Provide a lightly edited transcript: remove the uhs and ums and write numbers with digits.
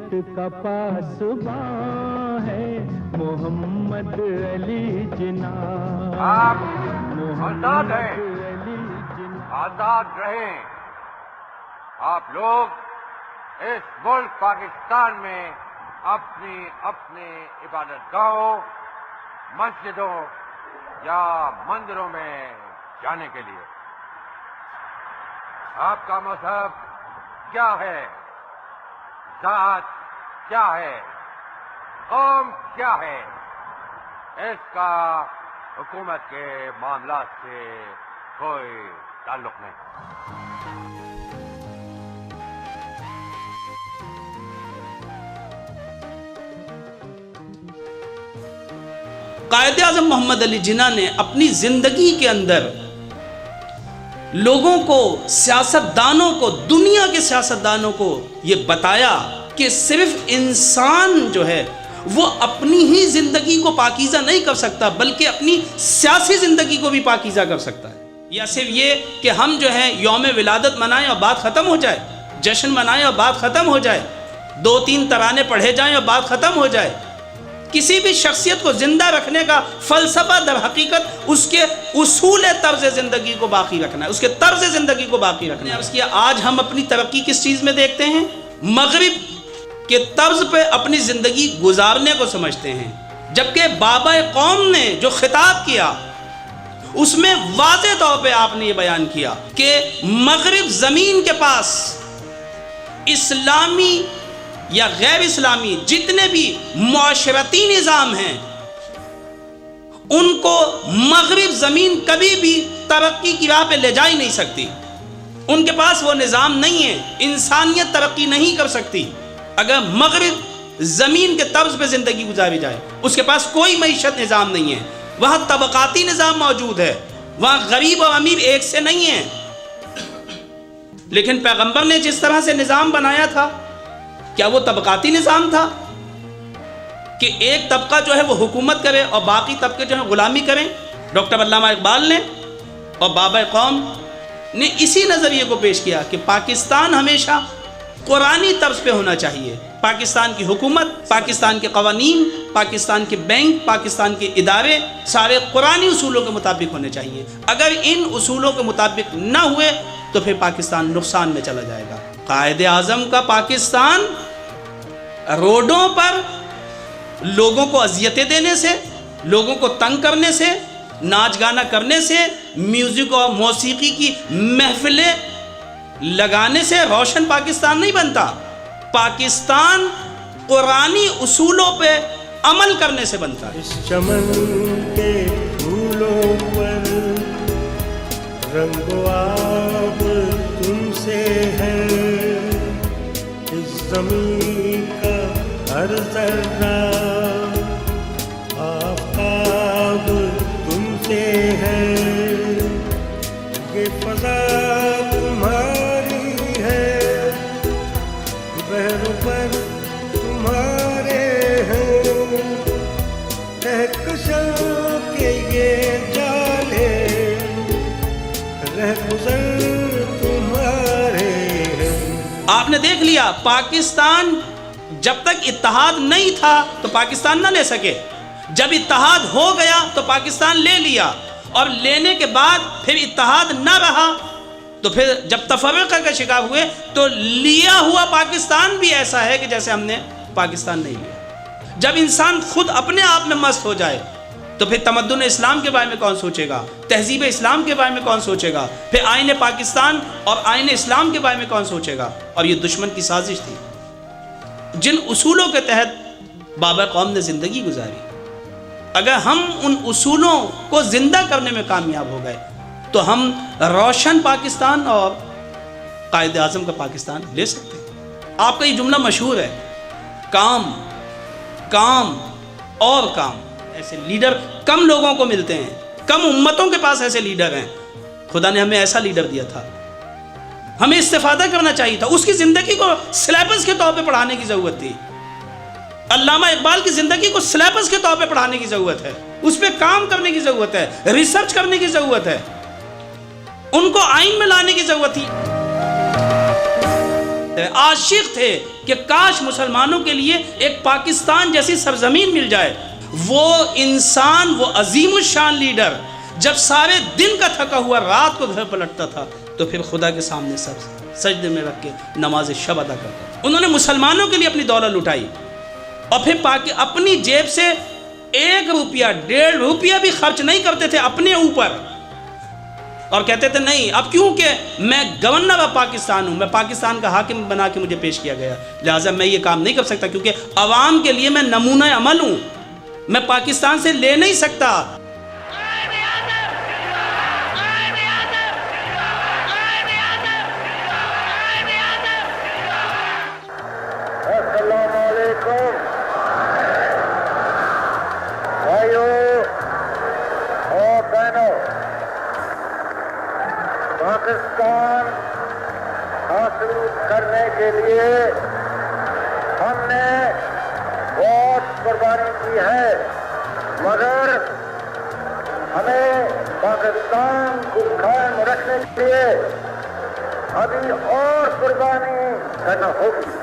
इज्जत का पासबां है मोहम्मद अली जिन्ना। आप आजाद हैं, आजाद रहें। आप लोग इस मुल्क पाकिस्तान में अपनी अपनी इबादतगाहों, मस्जिदों या मंदिरों में जाने के लिए आपका मजहब क्या है, जात क्या है, कौम क्या है, इसका हुकूमत के मामलात से कोई ताल्लुक नहीं। कायदे आज़म मोहम्मद अली जिन्ना ने अपनी जिंदगी के अंदर लोगों को, सियासतदानों को, दुनिया के सियासतदानों को ये बताया कि सिर्फ इंसान जो है वो अपनी ही जिंदगी को पाकीज़ा नहीं कर सकता बल्कि अपनी सियासी जिंदगी को भी पाकीज़ा कर सकता है। या सिर्फ ये कि हम जो है यौम विलादत मनाएं और बात ख़त्म हो जाए, जश्न मनाएं और बात ख़त्म हो जाए, 2-3 तराने पढ़े जाएं और बात ख़त्म हो जाए। किसी भी शख्सियत को जिंदा रखने का फ़लसफ़ा दर हकीकत उसके उसूल तर्ज़ ज़िंदगी को बाकी रखना है, उसके तर्ज़ ज़िंदगी को बाकी रखना है। उसकी आज हम अपनी तरक्की किस चीज़ में देखते हैं? मग़रिब के तर्ज़ पे अपनी ज़िंदगी गुजारने को समझते हैं, जबकि बाबा कौम ने जो खिताब किया उसमें वाज़ेह तौर पे आपने ये बयान किया कि मग़रिब ज़मीन के पास इस्लामी या गैर इस्लामी जितने भी मुआशरती निज़ाम हैं उनको मग़रिब ज़मीन कभी भी तरक्की की राह पे ले जा ही नहीं सकती। उनके पास वो निज़ाम नहीं है, इंसानियत तरक्की नहीं कर सकती अगर मग़रिब ज़मीन के तर्ज़ पे ज़िंदगी गुजारी जाए। उसके पास कोई मईशत निज़ाम नहीं है, वहाँ तबक़ाती निज़ाम मौजूद है, वहाँ गरीब और अमीर एक से नहीं है। लेकिन पैगंबर ने जिस तरह से निज़ाम बनाया था, क्या वो तबक़ाती निज़ाम था कि एक तबका जो है वो हुकूमत करे और बाकी तबके जो है ग़ुलामी करें? डॉक्टर अल्लामा इकबाल ने और बाबा कौम ने इसी नज़रिए को पेश किया कि पाकिस्तान हमेशा कुरानी तर्ज पे होना चाहिए। पाकिस्तान की हुकूमत, पाकिस्तान के क़वानीन, पाकिस्तान के बैंक, पाकिस्तान के इदारे सारे कुरानी उसूलों के मुताबिक होने चाहिए। अगर इन उसूलों के मुताबिक ना हुए तो फिर पाकिस्तान नुकसान में चला जाएगा। कायदे आज़म का पाकिस्तान रोडों पर लोगों को अजियतें देने से, लोगों को तंग करने से, नाच गाना करने से, म्यूज़िक और मौसीकी की महफिलें लगाने से रोशन पाकिस्तान नहीं बनता। पाकिस्तान कुरानी उसूलों पे अमल करने से बनता है। इस चमन के फूलों पर रंगो आब तुमसे है, इस ज़मीन का हर ज़र्रा आफ़ताब तुमसे है, ये फ़ज़ा तुम्हारी है, बहरों पर तुम्हारे हैं, कहकशां के ये जाले रहगुज़र तुम्हारे हैं। आपने देख लिया, पाकिस्तान जब तक इत्तेहाद नहीं था तो पाकिस्तान न ले सके, जब इत्तेहाद हो गया तो पाकिस्तान ले लिया, और लेने के बाद फिर इत्तेहाद न रहा तो फिर जब तफर्रुक़ का शिकार हुए तो लिया हुआ पाकिस्तान भी ऐसा है कि जैसे हमने पाकिस्तान नहीं लिया। जब इंसान खुद अपने आप में मस्त हो जाए तो फिर तमद्दुन इस्लाम के बारे में कौन सोचेगा, तहजीब इस्लाम के बारे में कौन सोचेगा, फिर आईने पाकिस्तान और आईने इस्लाम के बारे में कौन सोचेगा। और ये दुश्मन की साजिश थी। जिन उसूलों के तहत बाबा कौम ने ज़िंदगी गुजारी, अगर हम उन उसूलों को ज़िंदा करने में कामयाब हो गए तो हम रोशन पाकिस्तान और कायदे आज़म का पाकिस्तान ले सकते हैं। आपका ये जुमला मशहूर है, काम काम और काम। ऐसे लीडर कम लोगों को मिलते हैं, कम उम्मतों के पास ऐसे लीडर हैं। खुदा ने हमें ऐसा लीडर दिया था, हमें इस्तेफादा करना चाहिए था। उसकी ज़िंदगी को सिलेबस के तौर पे पढ़ाने की ज़रूरत थी। अल्लामा इकबाल की ज़िंदगी को सिलेबस के तौर पे पढ़ाने की ज़रूरत है, उस पर काम करने की ज़रूरत है, रिसर्च करने की ज़रूरत है, उनको आइन में लाने की ज़रूरत थी। کرتے ہیں، عاشق تھے کہ کاش مسلمانوں کے لیے ایک پاکستان جیسی سرزمین مل جائے۔ وہ انسان، وہ عظیم الشان لیڈر جب سارے دن کا تھکا ہوا رات کو گھر پلٹتا تھا تو پھر خدا کے سامنے سجدے میں رکھ کے نماز شب ادا کرتا تھا۔ انہوں نے مسلمانوں کے لیے اپنی دولت لٹائی اور پھر اپنی جیب سے 1 روپیہ 1.5 روپیہ بھی خرچ نہیں کرتے تھے اپنے اوپر، اور کہتے تھے نہیں، اب کیونکہ میں گورنر آف پاکستان ہوں، میں پاکستان کا حاکم بنا کے مجھے پیش کیا گیا، لہٰذا میں یہ کام نہیں کر سکتا، کیونکہ عوام کے لیے میں نمونہ عمل ہوں، میں پاکستان سے لے نہیں سکتا۔ السلام علیکم بھائیو اور بہنوں، پاکستان حاصل کرنے کے لیے ہم نے بہت قربانی کی ہے، مگر ہمیں پاکستان کو قائم رکھنے کے لیے ابھی اور قربانی کرنا ہوگی۔